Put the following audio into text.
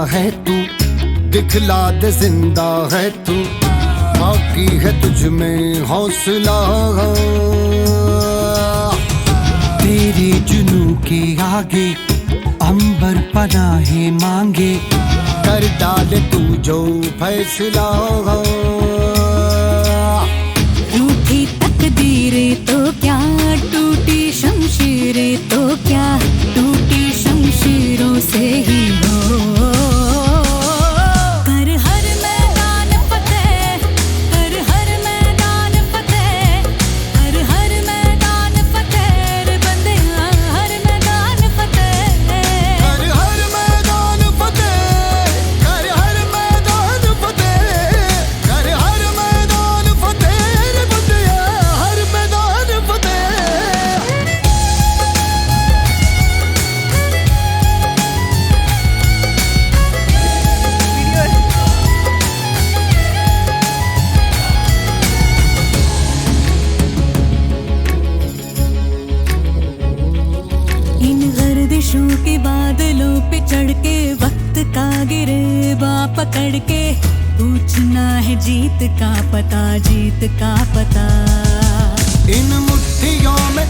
है तू, दिखला दे जिंदा है तू, बाकी है तुझ में हौसला। तेरे जुनू के आगे अंबर पनाहे मांगे, कर डाले तू जो फैसला। रूठी तकदीरें तो क्या, टूटी शमशीरें तो क्या, टूटी शमशीरों से ही हो। कर हर मैदान फतेह, कर हर मैदान फतेह, कर हर मैदान फतेह रे बंदिया, हर मैदान फतेह। कर हर मैदान फतेह, कर हर मैदान फतेह, कर हर मैदान फतेह रे बंदिया, हर मैदान फतेह। इन गर्दिशों के बादलों पे चढ़ के, वक्त का गिरेबा पकड़ के, पूछना है जीत का पता, जीत का पता। इन मुट्ठियों में